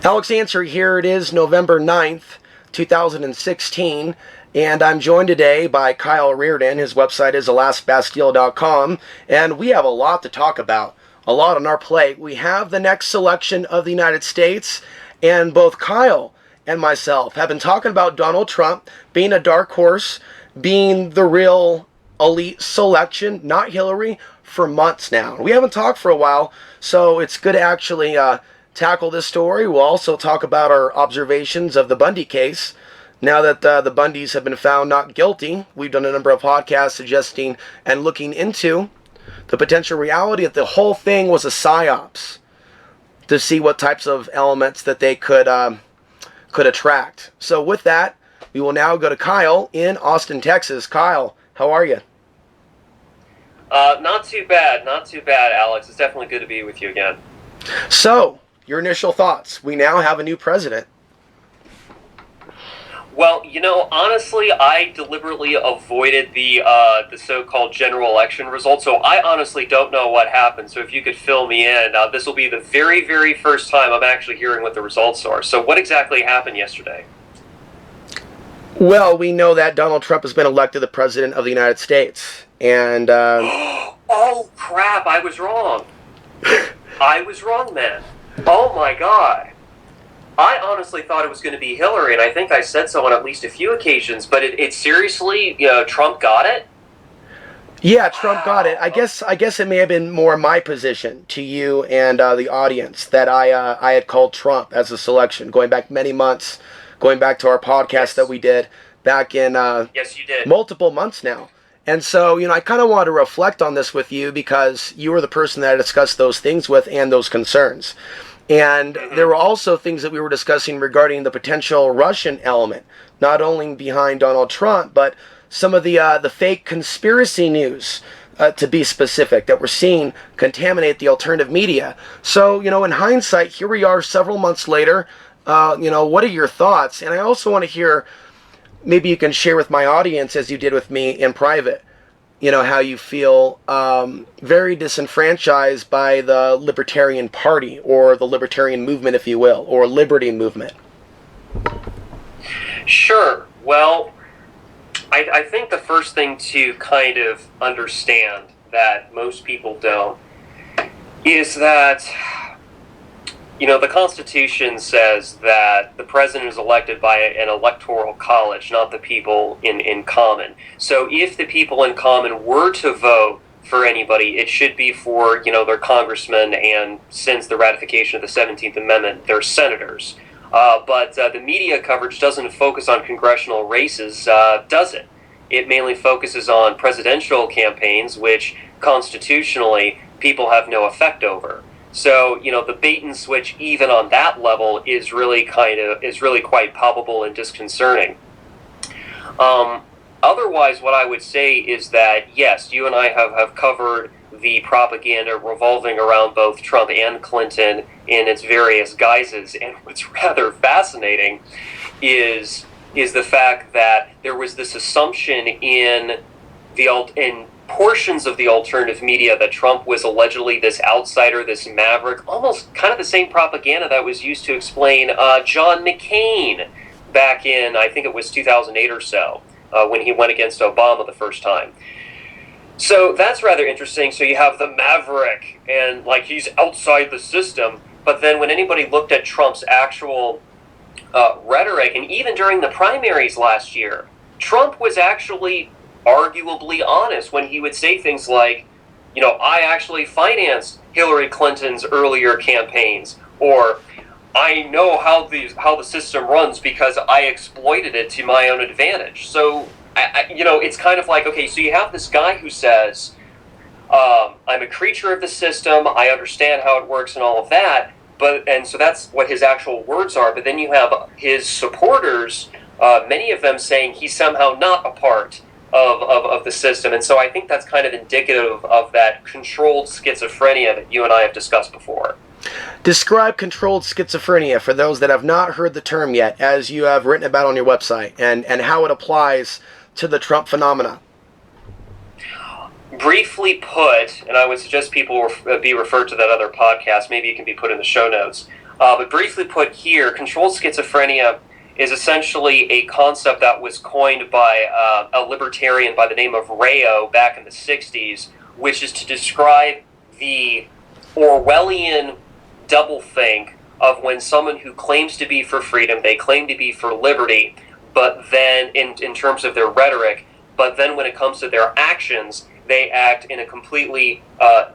Alex Answer here. It is November 9th, 2016, and I'm joined today by Kyle Reardon. His website is thelastbastille.com, and we have a lot to talk about, a lot on our plate. We have the next selection of the United States, and both Kyle and myself have been talking about Donald Trump being a dark horse, being the real elite selection, not Hillary, for months now. We haven't talked for a while, so it's good to actually tackle this story. We'll also talk about our observations of the Bundy case. Now that the Bundys have been found not guilty, we've done a number of podcasts suggesting and looking into the potential reality that the whole thing was a psyops to see what types of elements that they could attract. So with that, we will now go to Kyle in Austin, Texas. Kyle, how are you? Not too bad, Alex. It's definitely good to be with you again. So, your initial thoughts. We now have a new president. Well, honestly, I deliberately avoided the so-called general election results, so I honestly don't know what happened. So if you could fill me in, this will be the very, very first time I'm actually hearing what the results are. So what exactly happened yesterday? Well, we know that Donald Trump has been elected the president of the United States, and oh crap! I was wrong. I was wrong, man. Oh my god. I honestly thought it was going to be Hillary, and I think I said so on at least a few occasions, but it seriously, Trump got it? Yeah, Trump got it. I guess it may have been more my position to you and the audience that I had called Trump as a selection, going back many months, going back to our podcast that we did back in yes, you did. Multiple months now. And so, I kind of want to reflect on this with you because you were the person that I discussed those things with and those concerns. And there were also things that we were discussing regarding the potential Russian element, not only behind Donald Trump, but some of the fake conspiracy news, to be specific, that we're seeing contaminate the alternative media. So, in hindsight, here we are several months later. What are your thoughts? And I also want to hear, maybe you can share with my audience, as you did with me in private, how you feel very disenfranchised by the Libertarian Party, or the Libertarian movement, if you will, or Liberty movement. Sure. Well, I think the first thing to kind of understand that most people don't is that the Constitution says that the president is elected by an electoral college, not the people in common. So if the people in common were to vote for anybody, it should be for, their congressmen, and since the ratification of the 17th Amendment, their senators. But the media coverage doesn't focus on congressional races, does it? It mainly focuses on presidential campaigns, which constitutionally people have no effect over. So, the bait and switch, even on that level, is really quite palpable and disconcerting. Otherwise, what I would say is that, yes, you and I have covered the propaganda revolving around both Trump and Clinton in its various guises. And what's rather fascinating is the fact that there was this assumption in portions of the alternative media that Trump was allegedly this outsider, this maverick, almost kind of the same propaganda that was used to explain John McCain back in, I think it was 2008 or so, when he went against Obama the first time. So that's rather interesting. So you have the maverick, and he's outside the system, but then when anybody looked at Trump's actual rhetoric, and even during the primaries last year, Trump was actually arguably honest when he would say things like, I actually financed Hillary Clinton's earlier campaigns, or I know how the system runs because I exploited it to my own advantage. So, it's kind of like, okay, so you have this guy who says, I'm a creature of the system, I understand how it works and all of that, and so that's what his actual words are, but then you have his supporters, many of them saying he's somehow not a part of the system. And so I think that's kind of indicative of that controlled schizophrenia that you and I have discussed before. Describe controlled schizophrenia for those that have not heard the term yet, as you have written about on your website, and how it applies to the Trump phenomena. Briefly put, and I would suggest people be referred to that other podcast, maybe it can be put in the show notes, But briefly put here, controlled schizophrenia is essentially a concept that was coined by a libertarian by the name of Rayo back in the 60s, which is to describe the Orwellian doublethink of when someone who claims to be for freedom, they claim to be for liberty, but then in terms of their rhetoric, but then when it comes to their actions, they act in a completely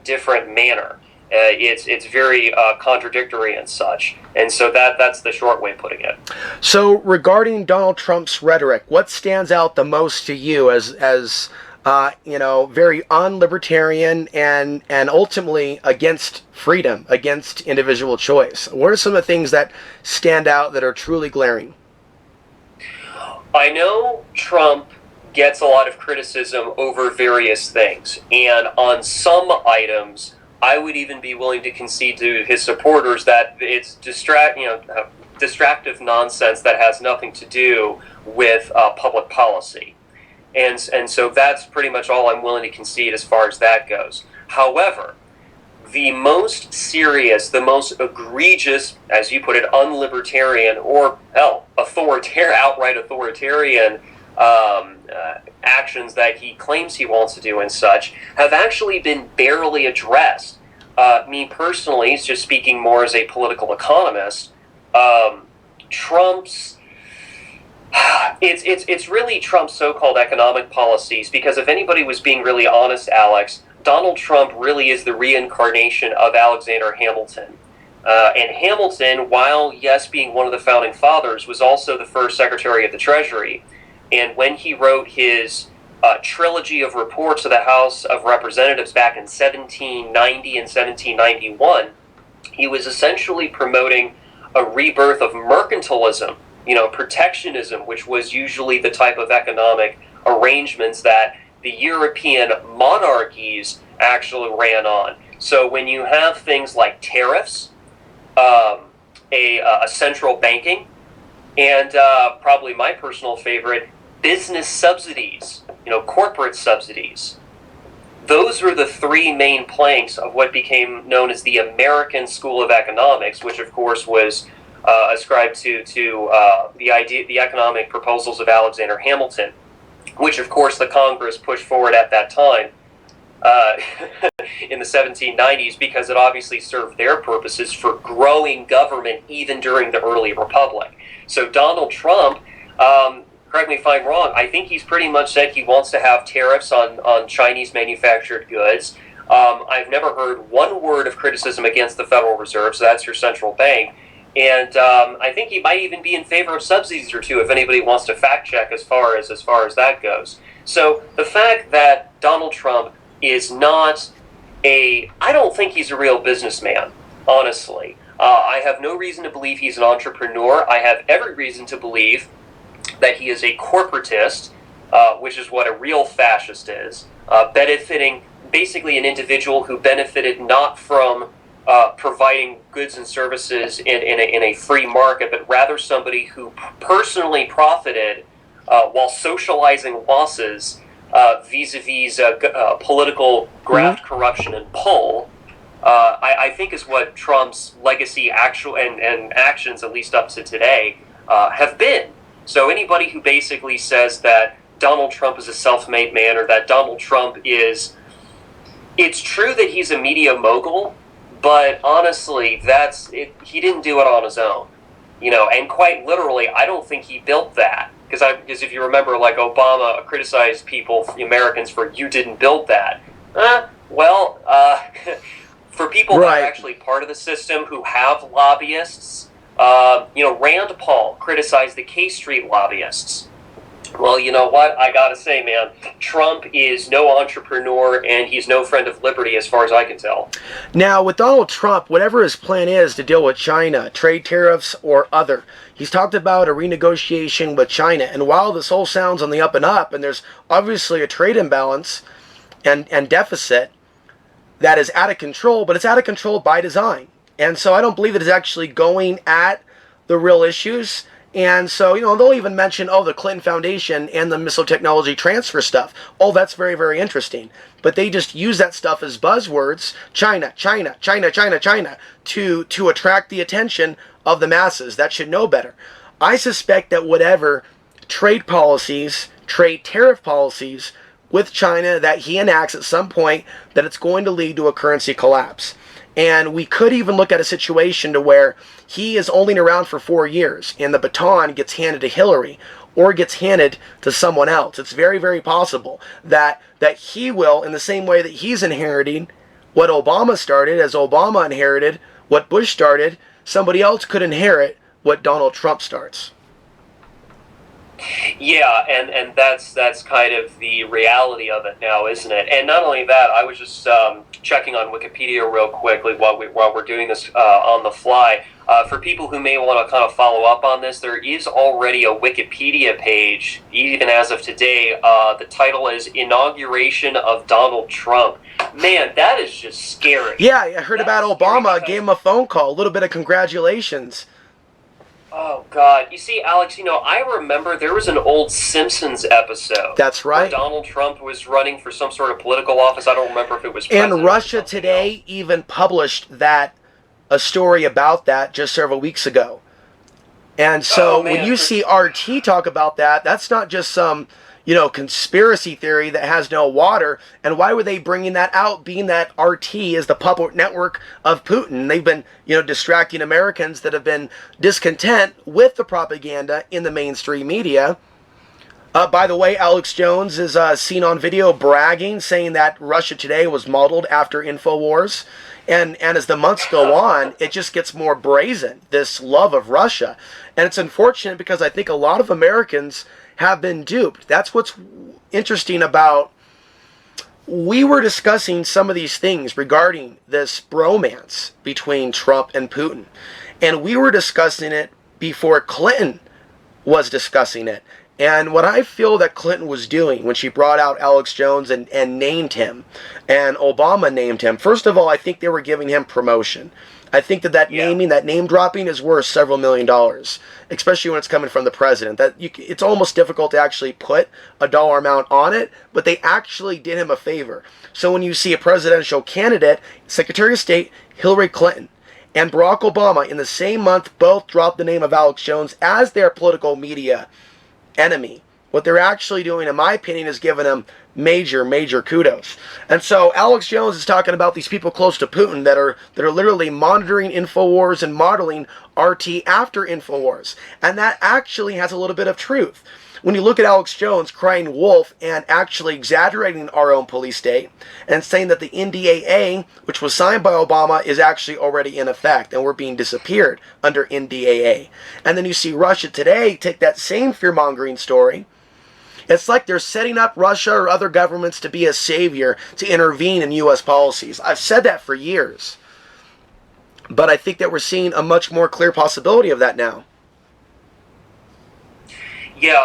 different manner. It's very contradictory and such, and so that's the short way of putting it. So regarding Donald Trump's rhetoric, what stands out the most to you as very unlibertarian and ultimately against freedom, against individual choice? What are some of the things that stand out that are truly glaring? I know Trump gets a lot of criticism over various things, and on some items, I would even be willing to concede to his supporters that it's distractive nonsense that has nothing to do with public policy. And so that's pretty much all I'm willing to concede as far as that goes. However, the most serious, the most egregious, as you put it, unlibertarian or outright authoritarian actions that he claims he wants to do and such have actually been barely addressed. Me personally, just speaking more as a political economist, Trump's it's really Trump's so-called economic policies, because if anybody was being really honest, Alex, Donald Trump really is the reincarnation of Alexander Hamilton. And Hamilton, while yes being one of the founding fathers, was also the first Secretary of the Treasury. And when he wrote his trilogy of reports to the House of Representatives back in 1790 and 1791, he was essentially promoting a rebirth of mercantilism, protectionism, which was usually the type of economic arrangements that the European monarchies actually ran on. So when you have things like tariffs, a central banking, and probably my personal favorite, business subsidies, corporate subsidies. Those were the three main planks of what became known as the American School of Economics, which of course was ascribed to the economic proposals of Alexander Hamilton, which of course the Congress pushed forward at that time in the 1790s, because it obviously served their purposes for growing government even during the early republic. So Donald Trump, correct me if I'm wrong, I think he's pretty much said he wants to have tariffs on Chinese manufactured goods. I've never heard one word of criticism against the Federal Reserve, so that's your central bank. And I think he might even be in favor of subsidies or two if anybody wants to fact check as far as that goes. So the fact that Donald Trump is not I don't think he's a real businessman, honestly. I have no reason to believe he's an entrepreneur. I have every reason to believe that he is a corporatist, which is what a real fascist is, benefiting basically an individual who benefited not from providing goods and services in a free market, but rather somebody who personally profited while socializing losses vis-a-vis political graft, corruption, and pull. I think is what Trump's legacy and actions, at least up to today, have been. So anybody who basically says that Donald Trump is a self-made man, or that Donald Trump it's true that he's a media mogul, but honestly, he didn't do it on his own, and quite literally, I don't think he built that. Because if you remember, like, Obama criticized Americans for, you didn't build that. For people that are actually part of the system who have lobbyists, Rand Paul criticized the K Street lobbyists. Well, you know what? I gotta say, man, Trump is no entrepreneur, and he's no friend of liberty as far as I can tell. Now, with Donald Trump, whatever his plan is to deal with China, trade tariffs or other, he's talked about a renegotiation with China. And while this all sounds on the up and up, and there's obviously a trade imbalance and deficit that is out of control, but it's out of control by design. And so I don't believe it is actually going at the real issues. And so, they'll even mention, the Clinton Foundation and the missile technology transfer stuff. Oh, that's very, very interesting. But they just use that stuff as buzzwords, China, China, China, China, China, to attract the attention of the masses that should know better. I suspect that whatever trade policies, trade tariff policies with China that he enacts at some point, that it's going to lead to a currency collapse. And we could even look at a situation to where he is only around for 4 years and the baton gets handed to Hillary or gets handed to someone else. It's very, very possible that he will, in the same way that he's inheriting what Obama started, as Obama inherited what Bush started, somebody else could inherit what Donald Trump starts. Yeah, and that's kind of the reality of it now, isn't it? And not only that, I was just checking on Wikipedia real quickly while we're doing this on the fly. For people who may want to kind of follow up on this, there is already a Wikipedia page, even as of today. The title is Inauguration of Donald Trump. Man, that is just scary. Yeah, I heard about Obama, gave him a phone call, a little bit of congratulations. Oh, God. You see, Alex, I remember there was an old Simpsons episode. That's right. Where Donald Trump was running for some sort of political office. I don't remember if it was president. And Russia Today even published a story about that just several weeks ago. And so when you see RT talk about that, that's not just some, conspiracy theory that has no water. And why were they bringing that out, being that RT is the puppet network of Putin? They've been, distracting Americans that have been discontent with the propaganda in the mainstream media. By the way, Alex Jones is seen on video bragging, saying that Russia Today was modeled after InfoWars. And as the months go on, it just gets more brazen, this love of Russia. And it's unfortunate because I think a lot of Americans have been duped. That's what's interesting about, we were discussing some of these things regarding this bromance between Trump and Putin. And we were discussing it before Clinton was discussing it. And what I feel that Clinton was doing when she brought out Alex Jones and named him, and Obama named him, first of all, I think they were giving him promotion. I think that naming, that name dropping is worth several $1 million, especially when it's coming from the president. It's almost difficult to actually put a dollar amount on it, but they actually did him a favor. So when you see a presidential candidate, Secretary of State Hillary Clinton, and Barack Obama in the same month both dropped the name of Alex Jones as their political media enemy, what they're actually doing, in my opinion, is giving him major, major kudos. And so Alex Jones is talking about these people close to Putin that are literally monitoring InfoWars and modeling RT after InfoWars. And that actually has a little bit of truth. When you look at Alex Jones crying wolf and actually exaggerating our own police state and saying that the NDAA, which was signed by Obama, is actually already in effect and we're being disappeared under NDAA. And then you see Russia Today take that same fear-mongering story. It's like they're setting up Russia or other governments to be a savior to intervene in U.S. policies. I've said that for years. But I think that we're seeing a much more clear possibility of that now. Yeah,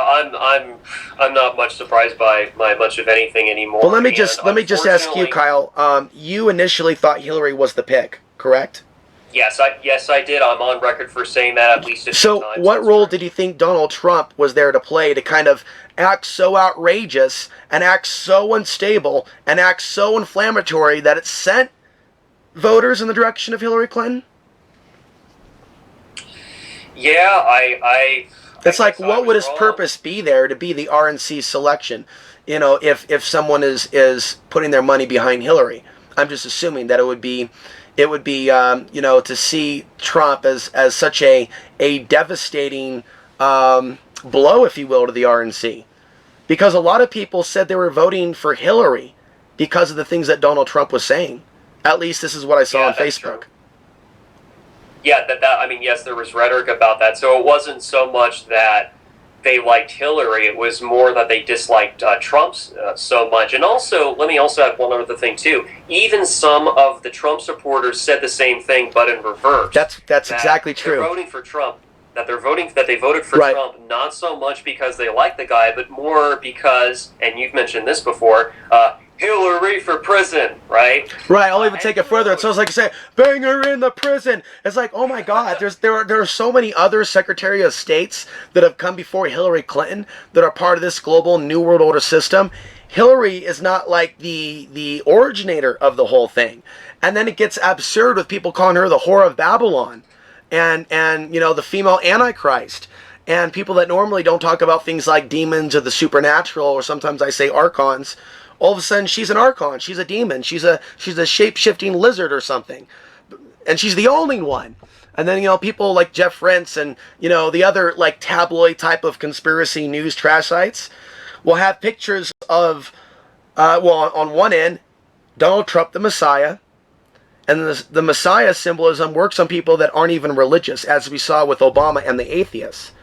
I'm not much surprised by much of anything anymore. Well, let me just ask you, Kyle. You initially thought Hillary was the pick, correct? Yes, I did. I'm on record for saying that at least a few times. So, what role did you think Donald Trump was there to play to kind of act so outrageous and act so unstable and act so inflammatory that it sent voters in the direction of Hillary Clinton? Yeah, It's like, what would his purpose be there to be the RNC selection? If someone is putting their money behind Hillary, I'm just assuming that it would be to see Trump as such a devastating blow, if you will, to the RNC, because a lot of people said they were voting for Hillary because of the things that Donald Trump was saying. At least this is what I saw on Facebook. True. Yeah, yes, there was rhetoric about that. So it wasn't so much that they liked Hillary, it was more that they disliked Trump so much. And also, let me also add one other thing too. Even some of the Trump supporters said the same thing, but in reverse. That's exactly true. They're voting for Trump. That they voted for Trump, not so much because they like the guy, but more because, and you've mentioned this before, Hillary for president, right? Right, I'll even take it further. It sounds like you say, "Bang her in the prison." It's like, oh my God, there are so many other Secretary of States that have come before Hillary Clinton that are part of this global New World Order system. Hillary is not like the originator of the whole thing, and then it gets absurd with people calling her the whore of Babylon, and the female Antichrist. And people that normally don't talk about things like demons or the supernatural, or sometimes I say archons, all of a sudden she's an archon, she's a demon, she's a shape-shifting lizard or something, and she's the only one. And then people like Jeff Rentz and the other like tabloid type of conspiracy news trash sites will have pictures of on one end Donald Trump the Messiah, and the Messiah symbolism works on people that aren't even religious, as we saw with Obama and the atheists.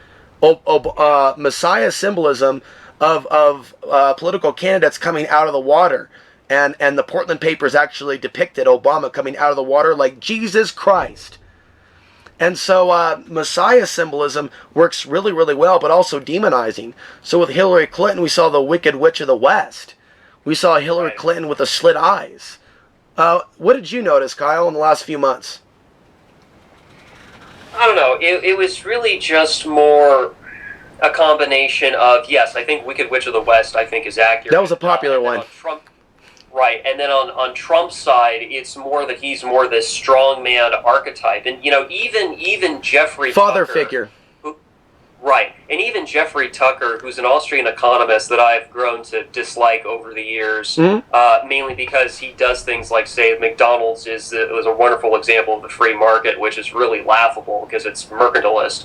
Messiah symbolism of political candidates coming out of the water, and the Portland papers actually depicted Obama coming out of the water like Jesus Christ. And so Messiah symbolism works really, really well, but also demonizing. So with Hillary Clinton, we saw the Wicked Witch of the West. We saw Hillary Clinton with the slit eyes. What did you notice, Kyle, in the last few months? I don't know. It was really just more a combination of, yes, I think Wicked Witch of the West, I think, is accurate. That was a popular one. Trump, right, and then on Trump's side, it's more that he's more this strongman archetype. And, even Jeffrey Father Tucker, figure. Right, and even Jeffrey Tucker, who's an Austrian economist that I've grown to dislike over the years, mainly because he does things like, say, McDonald's was a wonderful example of the free market, which is really laughable because it's mercantilist.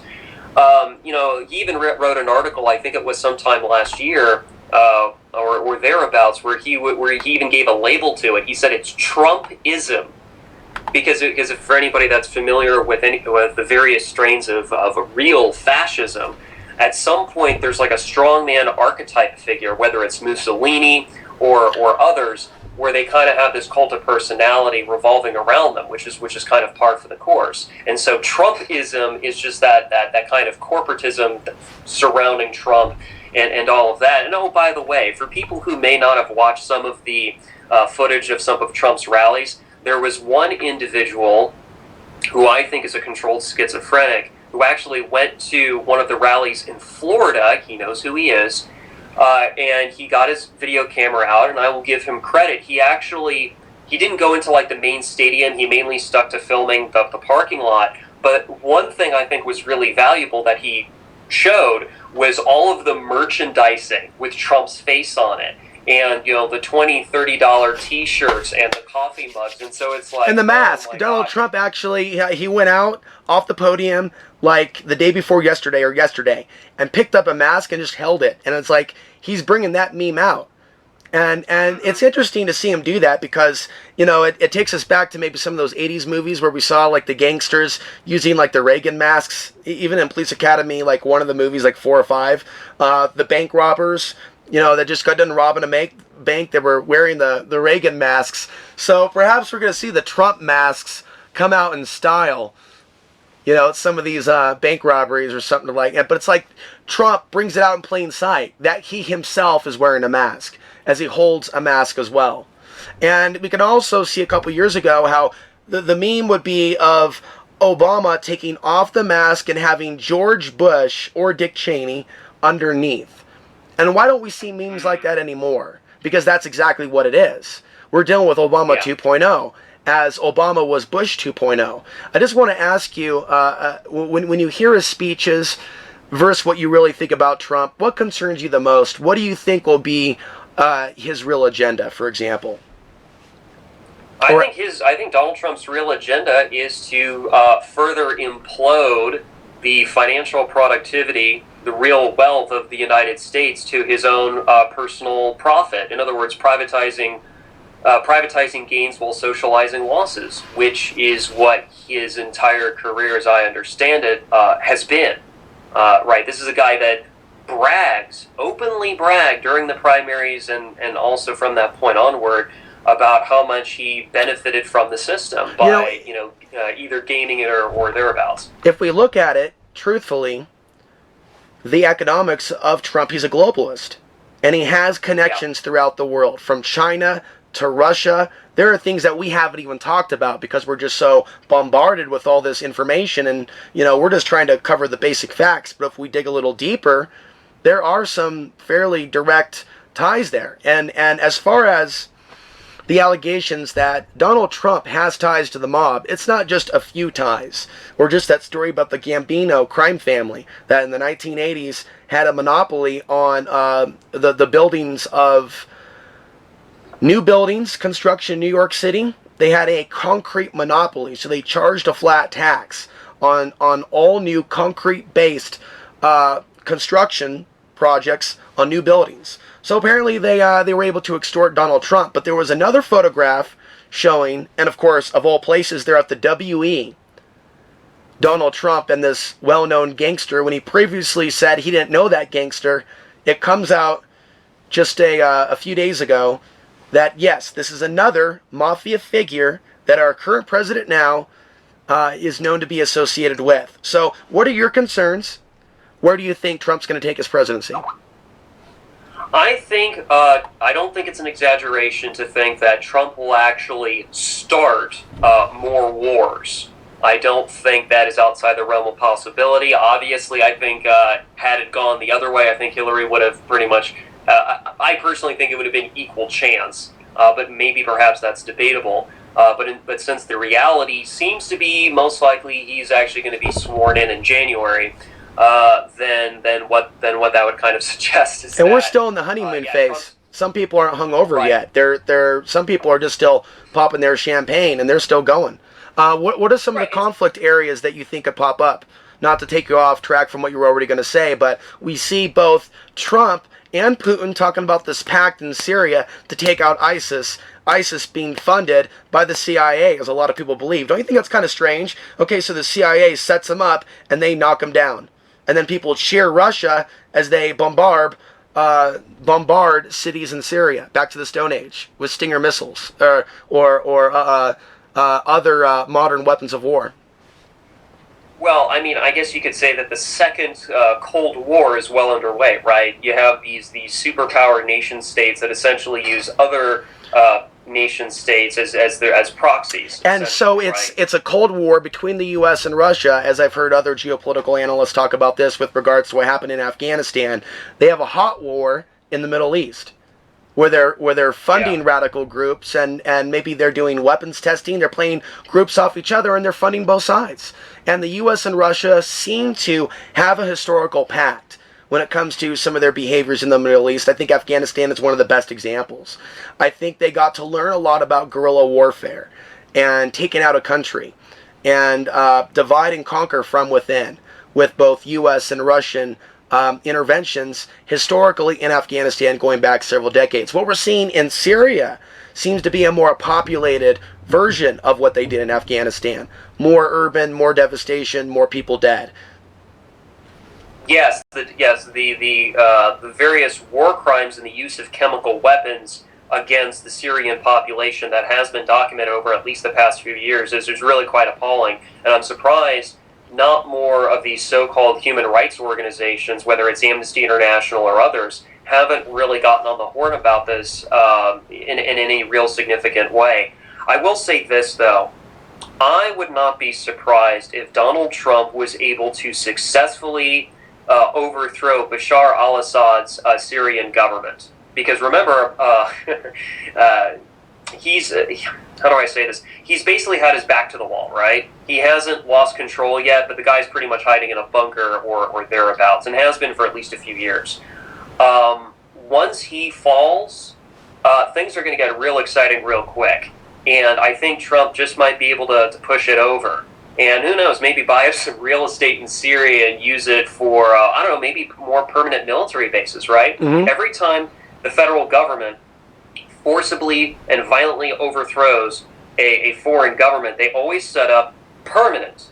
He even wrote an article, I think it was sometime last year, or thereabouts, where he even gave a label to it. He said it's Trumpism. Because for anybody that's familiar with the various strains of real fascism, at some point there's like a strongman archetype figure, whether it's Mussolini or others, where they kind of have this cult of personality revolving around them, which is kind of par for the course. And so Trumpism is just that kind of corporatism surrounding Trump and all of that. And oh, by the way, for people who may not have watched some of the footage of some of Trump's rallies, there was one individual who I think is a controlled schizophrenic who actually went to one of the rallies in Florida. He knows who he is. And he got his video camera out, and I will give him credit. He didn't go into like the main stadium. He mainly stuck to filming the parking lot. But one thing I think was really valuable that he showed was all of the merchandising with Trump's face on it. And, the $20, $30 t-shirts and the coffee mugs. And so it's like... And the mask. Donald Trump actually, he went out off the podium like the day before yesterday and picked up a mask and just held it. And it's like, he's bringing that meme out. And it's interesting to see him do that because, it takes us back to maybe some of those 80s movies where we saw like the gangsters using like the Reagan masks, even in Police Academy, like one of the movies, like 4 or 5, the bank robbers, that just got done robbing a bank, that were wearing the Reagan masks. So perhaps we're going to see the Trump masks come out in style, some of these bank robberies or something like that. But it's like Trump brings it out in plain sight that he himself is wearing a mask, as he holds a mask as well. And we can also see a couple years ago how the meme would be of Obama taking off the mask and having George Bush or Dick Cheney underneath. And why don't we see memes like that anymore? Because that's exactly what it is. We're dealing with Obama 2.0, as Obama was Bush 2.0. I just want to ask you, when you hear his speeches versus what you really think about Trump, what concerns you the most? What do you think will be his real agenda, for example? I think Donald Trump's real agenda is to further implode the financial productivity, the real wealth of the United States to his own personal profit. In other words, privatizing gains while socializing losses, which is what his entire career, as I understand it, has been. Right, this is a guy that openly bragged during the primaries and also from that point onward about how much he benefited from the system by either gaining it or thereabouts. If we look at it truthfully, the economics of Trump, he's a globalist. And he has connections throughout the world, from China to Russia. There are things that we haven't even talked about because we're just so bombarded with all this information, and we're just trying to cover the basic facts. But if we dig a little deeper, there are some fairly direct ties there. And as far as the allegations that Donald Trump has ties to the mob, it's not just a few ties, or just that story about the Gambino crime family that in the 1980s had a monopoly on the buildings of new buildings, construction in New York City. They had a concrete monopoly, so they charged a flat tax on all new concrete-based construction projects on new buildings. So apparently they were able to extort Donald Trump. But there was another photograph showing, and of course, of all places, they're at the WE, Donald Trump and this well-known gangster, when he previously said he didn't know that gangster. It comes out just a few days ago that, yes, this is another mafia figure that our current president now is known to be associated with. So what are your concerns? Where do you think Trump's going to take his presidency? I don't think it's an exaggeration to think that Trump will actually start more wars. I don't think that is outside the realm of possibility. Obviously, I think had it gone the other way, I think Hillary would have pretty much, I personally think it would have been equal chance, but maybe perhaps that's debatable. But since the reality seems to be most likely he's actually going to be sworn in January, then what that would kind of suggest is and that, we're still in the honeymoon phase. Some people aren't hungover yet. Some people are just still popping their champagne and they're still going. What are some of the conflict areas that you think could pop up? Not to take you off track from what you were already going to say, but we see both Trump and Putin talking about this pact in Syria to take out ISIS. ISIS being funded by the CIA, as a lot of people believe. Don't you think that's kind of strange? Okay, so the CIA sets them up and they knock them down. And then people cheer Russia as they bombard cities in Syria, back to the Stone Age, with Stinger missiles or other modern weapons of war. Well, I mean, I guess you could say that the second Cold War is well underway, right? You have these superpower nation states that essentially use other nation states as proxies. And so it's a Cold War between the U.S. and Russia, as I've heard other geopolitical analysts talk about this with regards to what happened in Afghanistan. They have a hot war in the Middle East, where they're funding radical groups and maybe they're doing weapons testing. They're playing groups off each other and they're funding both sides. And the U.S. and Russia seem to have a historical pact when it comes to some of their behaviors in the Middle East. I think Afghanistan is one of the best examples. I think they got to learn a lot about guerrilla warfare and taking out a country and divide and conquer from within, with both U.S. and Russian interventions historically in Afghanistan going back several decades. What we're seeing in Syria seems to be a more populated version of what they did in Afghanistan. More urban, more devastation, more people dead. Yes, the various war crimes and the use of chemical weapons against the Syrian population that has been documented over at least the past few years is really quite appalling. And I'm surprised not more of these so-called human rights organizations, whether it's Amnesty International or others, haven't really gotten on the horn about this in any real significant way. I will say this, though. I would not be surprised if Donald Trump was able to successfully overthrow Bashar al-Assad's Syrian government. Because remember, he's, how do I say this? He's basically had his back to the wall, right? He hasn't lost control yet, but the guy's pretty much hiding in a bunker or thereabouts, and has been for at least a few years. Once he falls, things are going to get real exciting real quick. And I think Trump just might be able to push it over. And who knows, maybe buy up some real estate in Syria and use it for, I don't know, maybe more permanent military bases, right? Mm-hmm. Every time the federal government forcibly and violently overthrows a foreign government, they always set up permanent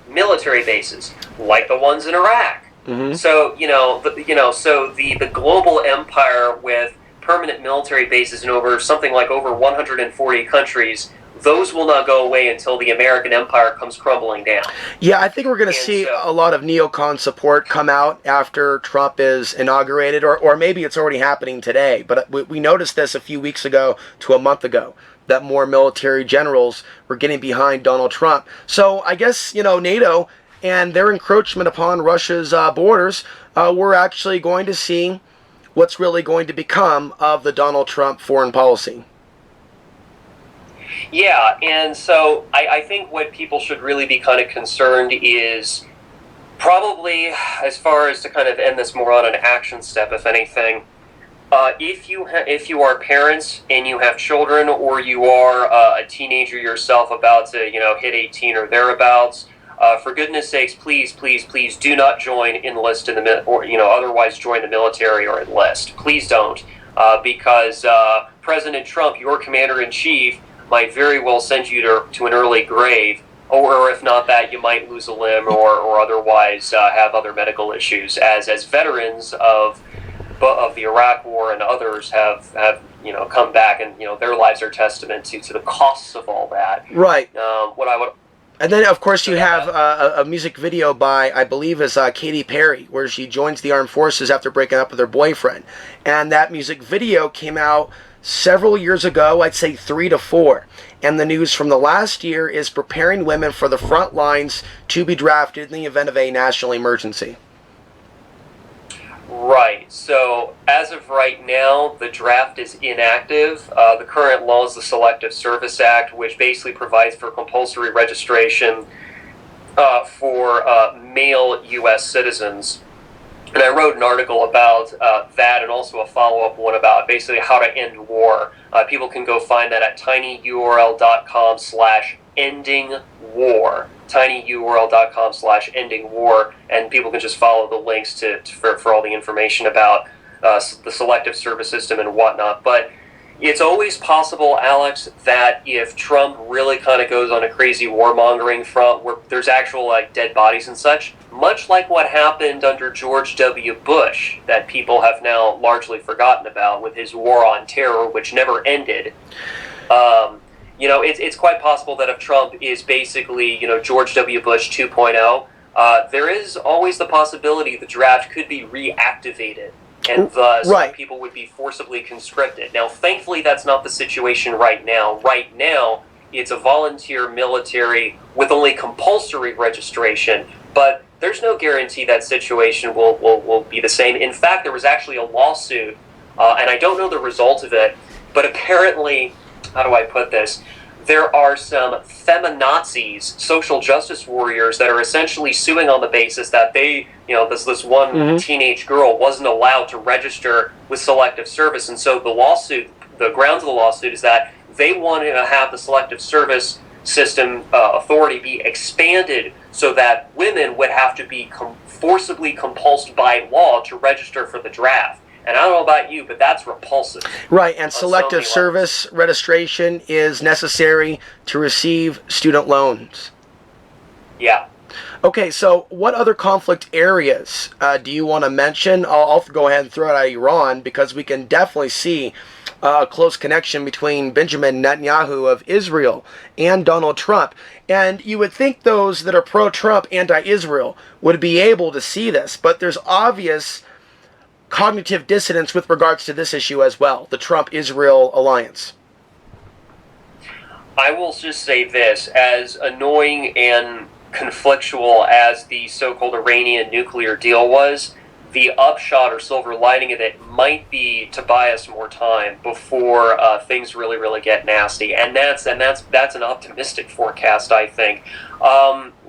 military bases, like the ones in Iraq. Mm-hmm. So, the global empire with permanent military bases in over 140 countries those will not go away until the American empire comes crumbling down. Yeah, I think we're going to And see so, a lot of neocon support come out after Trump is inaugurated, or maybe it's already happening today. But we noticed this a few weeks ago to a month ago, that more military generals were getting behind Donald Trump. So I guess, NATO and their encroachment upon Russia's borders, we're actually going to see what's really going to become of the Donald Trump foreign policy. yeah, and so I think what people should really be kind of concerned is probably, as far as to kind of end this more on an action step, if anything, if you are parents and you have children, or you are a teenager yourself about to hit 18 or thereabouts, for goodness sakes, please, please, please do not enlist in the or otherwise join the military or enlist. Please don't, because President Trump, your commander in chief, might very well send you to an early grave, or if not that, you might lose a limb or otherwise have other medical issues, as veterans of the Iraq War and others have come back, and their lives are testament to the costs of all that. Right. What I would. And then, of course, you have a music video by, I believe, is Katy Perry, where she joins the armed forces after breaking up with her boyfriend. And that music video came out several years ago, I'd say 3 to 4. And the news from the last year is preparing women for the front lines to be drafted in the event of a national emergency. Right. So as of right now, the draft is inactive. The current law is the Selective Service Act, which basically provides for compulsory registration for male U.S. citizens. And I wrote an article about that, and also a follow-up one about basically how to end war. People can go find that at tinyurl.com/endingwar. tinyurl.com/endingwar, and people can just follow the links for all the information about the selective service system and whatnot. But it's always possible, Alex, that if Trump really kind of goes on a crazy warmongering front where there's actual dead bodies and such, much like what happened under George W. Bush, that people have now largely forgotten about with his war on terror, which never ended. It's quite possible that if Trump is basically, George W. Bush 2.0, there is always the possibility the draft could be reactivated, and thus people would be forcibly conscripted. Now, thankfully, that's not the situation right now. Right now, it's a volunteer military with only compulsory registration, but there's no guarantee that situation will be the same. In fact, there was actually a lawsuit, and I don't know the result of it, but apparently, how do I put this? There are some feminazis, social justice warriors, that are essentially suing on the basis that they, this one teenage girl wasn't allowed to register with Selective Service. And so the grounds of the lawsuit is that they want to have the Selective Service system authority be expanded so that women would have to be forcibly compulsed by law to register for the draft. And I don't know about you, but that's repulsive. Right, and selective service registration is necessary to receive student loans. Yeah. Okay, so what other conflict areas do you want to mention? I'll go ahead and throw it at Iran, because we can definitely see a close connection between Benjamin Netanyahu of Israel and Donald Trump. And you would think those that are pro-Trump, anti-Israel, would be able to see this, but there's obvious cognitive dissonance with regards to this issue as well, the Trump-Israel alliance. I will just say this, as annoying and conflictual as the so-called Iranian nuclear deal was, the upshot or silver lining of it might be to buy us more time before things really, really get nasty. And that's an optimistic forecast, I think.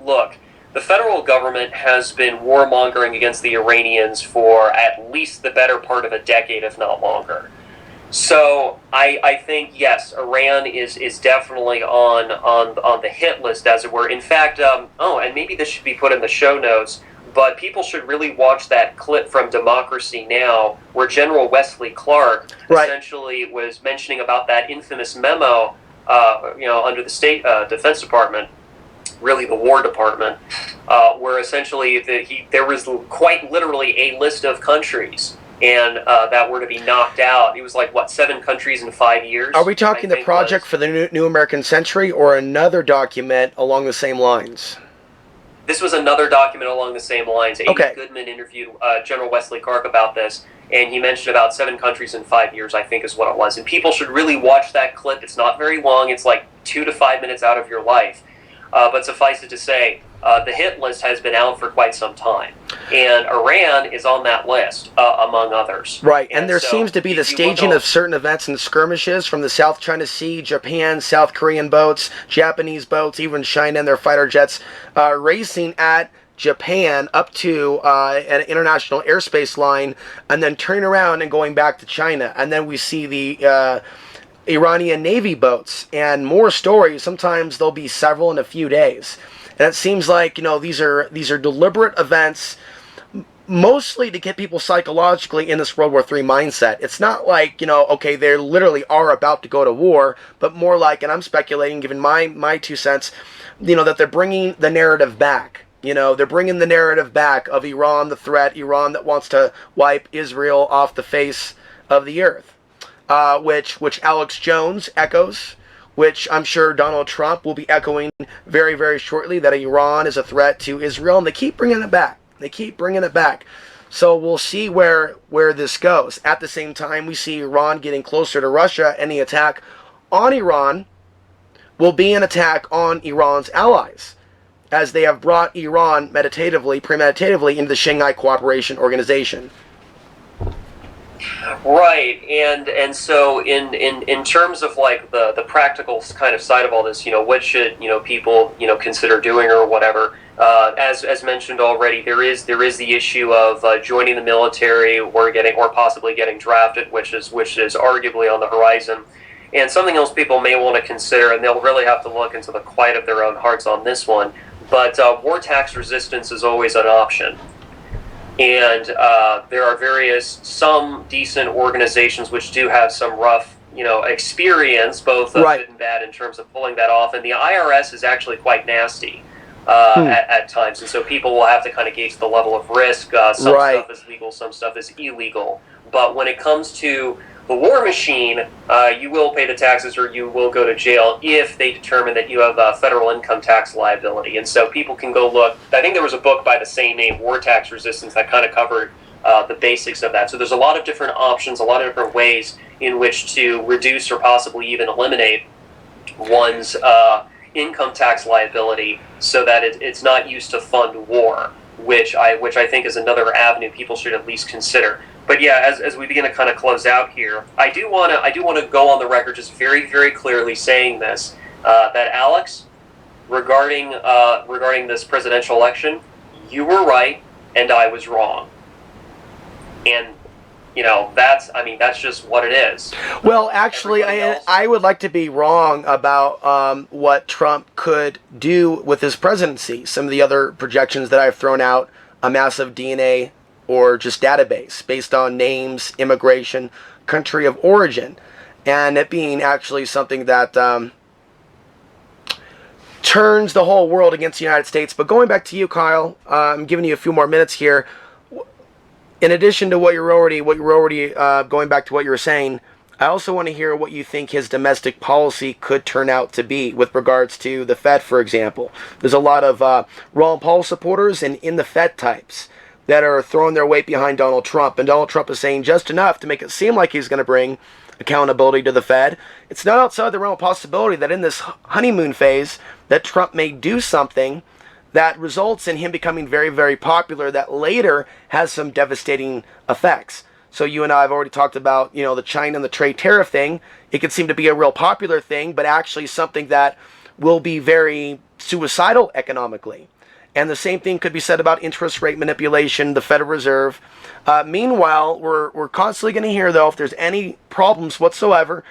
Look, the federal government has been warmongering against the Iranians for at least the better part of a decade, if not longer. So I think, yes, Iran is definitely on the hit list, as it were. In fact, and maybe this should be put in the show notes, but people should really watch that clip from Democracy Now! Where General Wesley Clark essentially was mentioning about that infamous memo, under the State Defense Department, really the War Department, where essentially there was quite literally a list of countries and that were to be knocked out. It was like, what, 7 countries in 5 years? Are we talking the project for the New American Century or another document along the same lines? This was another document along the same lines. Okay. A.B. Goodman interviewed General Wesley Clark about this, and he mentioned about 7 countries in 5 years, I think is what it was. And people should really watch that clip. It's not very long. It's like 2 to 5 minutes out of your life. But suffice it to say, the hit list has been out for quite some time. And Iran is on that list, among others. Right, and there seems to be the staging of certain events and skirmishes from the South China Sea, Japan, South Korean boats, Japanese boats, even China and their fighter jets racing at Japan up to an international airspace line and then turning around and going back to China. And then we see the Iranian Navy boats and more stories. Sometimes there'll be several in a few days. And it seems like, these are deliberate events, mostly to get people psychologically in this World War III mindset. It's not like, okay, they literally are about to go to war, but more like, and I'm speculating, given my 2 cents, that they're bringing the narrative back. They're bringing the narrative back of Iran, the threat, Iran that wants to wipe Israel off the face of the earth, which Alex Jones echoes, which I'm sure Donald Trump will be echoing very, very shortly, that Iran is a threat to Israel, and they keep bringing it back. So we'll see where this goes. At the same time, we see Iran getting closer to Russia. Any attack on Iran will be an attack on Iran's allies, as they have brought Iran premeditatively into the Shanghai Cooperation Organization. Right, and so in terms of like the practical kind of side of all this, what should people consider doing or whatever? As mentioned already, there is the issue of joining the military or possibly getting drafted, which is arguably on the horizon. And something else people may want to consider, and they'll really have to look into the quiet of their own hearts on this one. But war tax resistance is always an option. And there are some decent organizations which do have some rough, experience, both good and bad, in terms of pulling that off. And the IRS is actually quite nasty at times. And so people will have to kind of gauge the level of risk. Some stuff is legal, some stuff is illegal. But when it comes to the war machine, you will pay the taxes or you will go to jail if they determine that you have a federal income tax liability. And so people can go look. I think there was a book by the same name, War Tax Resistance, that kind of covered the basics of that. So there's a lot of different options, a lot of different ways in which to reduce or possibly even eliminate one's income tax liability so that it's not used to fund war, which I think is another avenue people should at least consider. But yeah, as we begin to kind of close out here, I do want to go on the record just very, very clearly saying this, that Alex, regarding this presidential election, you were right and I was wrong. And that's just what it is. Well, actually, I would like to be wrong about what Trump could do with his presidency. Some of the other projections that I've thrown out, a massive DNA or just database based on names, immigration, country of origin, and it being actually something that turns the whole world against the United States. But going back to you, Kyle, I'm giving you a few more minutes here. In addition to what you're already going back to what you were saying, I also want to hear what you think his domestic policy could turn out to be with regards to the Fed, for example. There's a lot of Ron Paul supporters and in the Fed types that are throwing their weight behind Donald Trump. And Donald Trump is saying just enough to make it seem like he's going to bring accountability to the Fed. It's not outside the realm of possibility that in this honeymoon phase that Trump may do something that results in him becoming very, very popular that later has some devastating effects. So you and I have already talked about, the China and the trade tariff thing. It could seem to be a real popular thing, but actually something that will be very suicidal economically. And the same thing could be said about interest rate manipulation, the Federal Reserve. Meanwhile, we're constantly going to hear, though, if there's any problems whatsoever,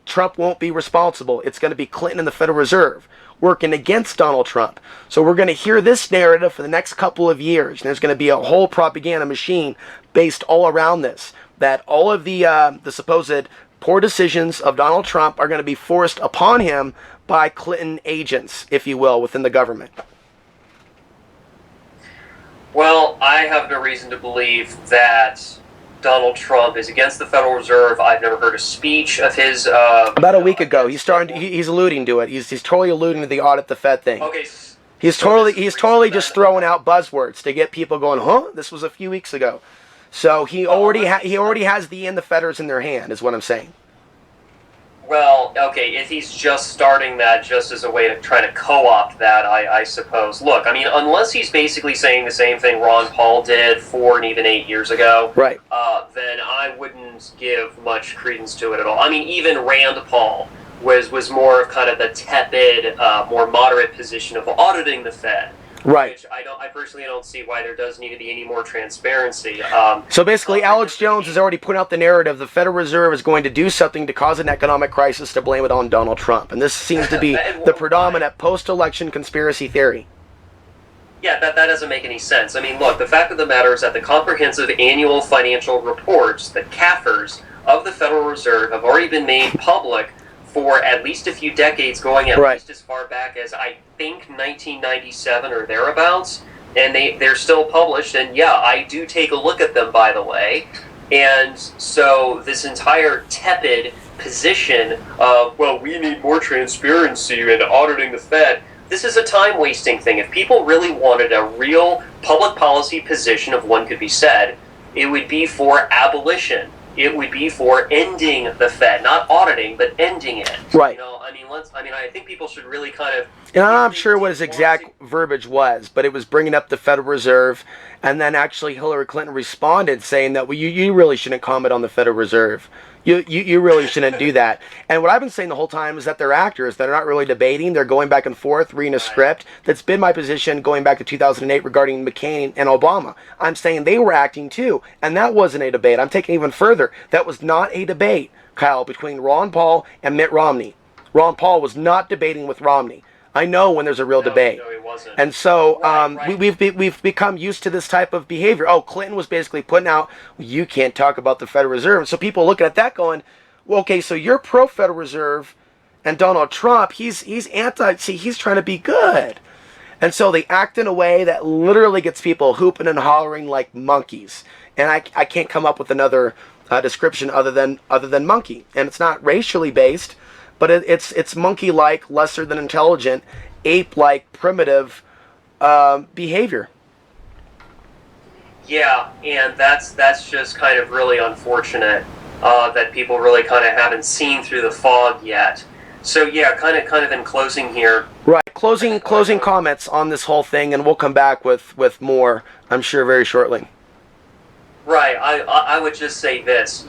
Trump won't be responsible. It's going to be Clinton and the Federal Reserve working against Donald Trump. So we're going to hear this narrative for the next couple of years. And there's going to be a whole propaganda machine based all around this, that all of the supposed poor decisions of Donald Trump are going to be forced upon him by Clinton agents, if you will, within the government. Well, I have no reason to believe that Donald Trump is against the Federal Reserve. I've never heard a speech of his. About a week ago, he's alluding to it. He's totally alluding to the audit the Fed thing. Okay. He's totally just throwing out buzzwords to get people going, huh? This was a few weeks ago. So he already has the Feders in their hand, is what I'm saying. Well, okay, if he's just starting that just as a way to try to co-opt that, I suppose. Look, I mean, unless he's basically saying the same thing Ron Paul did 4 and even 8 years ago, right? Then I wouldn't give much credence to it at all. I mean, even Rand Paul was more of kind of the tepid, more moderate position of auditing the Fed. Right. Which I personally don't see why there does need to be any more transparency. So basically, Alex Jones has already put out the narrative the Federal Reserve is going to do something to cause an economic crisis to blame it on Donald Trump. And this seems to be the predominant post-election conspiracy theory. Yeah, that doesn't make any sense. I mean, look, the fact of the matter is that the comprehensive annual financial reports, the CAFRs, of the Federal Reserve have already been made public for at least a few decades, going at least as far back as I think 1997 or thereabouts, and they're still published. And yeah, I do take a look at them, by the way. And so this entire tepid position of, well, we need more transparency in auditing the Fed, this is a time-wasting thing. If people really wanted a real public policy position of one could be said, it would be for abolition. It would be for ending the Fed, not auditing, but ending it. Right. You know, I think people should really kind of. And I'm not sure what his exact verbiage was, but it was bringing up the Federal Reserve, and then actually Hillary Clinton responded saying that, well, you really shouldn't comment on the Federal Reserve. You really shouldn't do that. And what I've been saying the whole time is that they're actors. They're not really debating. They're going back and forth, reading a script. That's been my position going back to 2008 regarding McCain and Obama. I'm saying they were acting too, and that wasn't a debate. I'm taking it even further. That was not a debate, Kyle, between Ron Paul and Mitt Romney. Ron Paul was not debating with Romney. I know when there's a real debate. No, he wasn't. And so we've become used to this type of behavior. Oh, Clinton was basically putting out, well, you can't talk about the Federal Reserve. So people looking at that going, well, okay, so you're pro-Federal Reserve, and Donald Trump, he's anti, see, he's trying to be good. And so they act in a way that literally gets people hooping and hollering like monkeys. And I can't come up with another description other than monkey. And it's not racially based, but it's monkey-like, lesser than intelligent, ape-like, primitive behavior. Yeah, and that's just kind of really unfortunate that people really kind of haven't seen through the fog yet. So yeah, kind of in closing here. Right, closing comments on this whole thing, and we'll come back with more, I'm sure, very shortly. Right, I would just say this,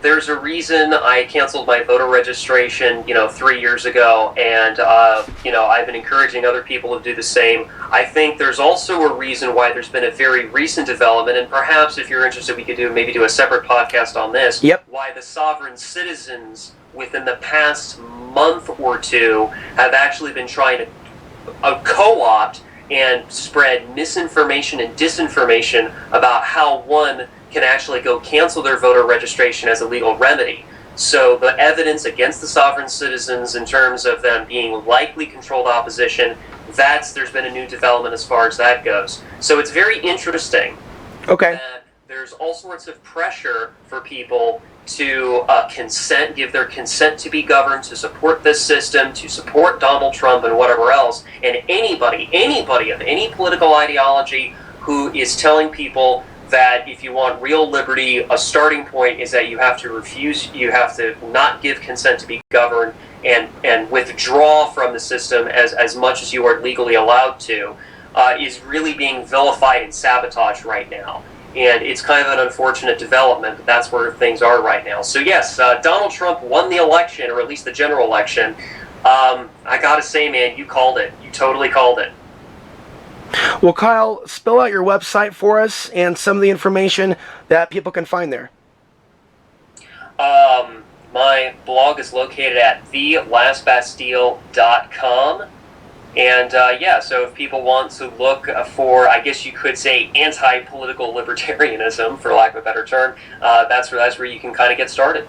there's a reason I canceled my voter registration, 3 years ago, and, I've been encouraging other people to do the same. I think there's also a reason why there's been a very recent development, and perhaps if you're interested, we could maybe do a separate podcast on this. Yep. Why the sovereign citizens within the past month or two have actually been trying to co-opt and spread misinformation and disinformation about how one can actually go cancel their voter registration as a legal remedy. So the evidence against the sovereign citizens in terms of them being likely controlled opposition, there's been a new development as far as that goes. So it's very interesting. Okay. That there's all sorts of pressure for people to give their consent to be governed, to support this system, to support Donald Trump and whatever else. And anybody of any political ideology who is telling people that if you want real liberty, a starting point is that you have to not give consent to be governed and withdraw from the system as much as you are legally allowed to, is really being vilified and sabotaged right now. And it's kind of an unfortunate development, but that's where things are right now. So yes, Donald Trump won the election, or at least the general election. I gotta say, man, you called it. You totally called it. Well, Kyle, spill out your website for us and some of the information that people can find there. My blog is located at thelastbastille.com. And so if people want to look for, I guess you could say, anti-political libertarianism, for lack of a better term, that's where you can kind of get started.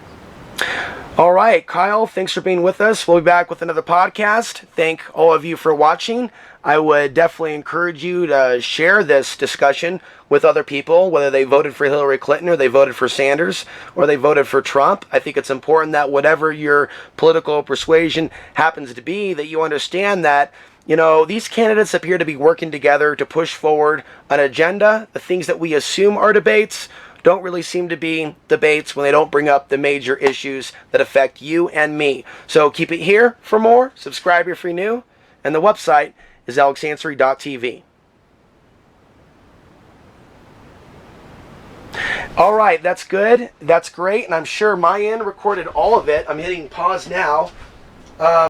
All right, Kyle, thanks for being with us. We'll be back with another podcast. Thank all of you for watching. I would definitely encourage you to share this discussion with other people, whether they voted for Hillary Clinton or they voted for Sanders or they voted for Trump. I think it's important that whatever your political persuasion happens to be, that you understand that, you know, these candidates appear to be working together to push forward an agenda. The things that we assume are debates don't really seem to be debates when they don't bring up the major issues that affect you and me. So keep it here for more. Subscribe if you're new. And the website is alexansary.tv. All right, that's good. That's great. And I'm sure my end recorded all of it. I'm hitting pause now.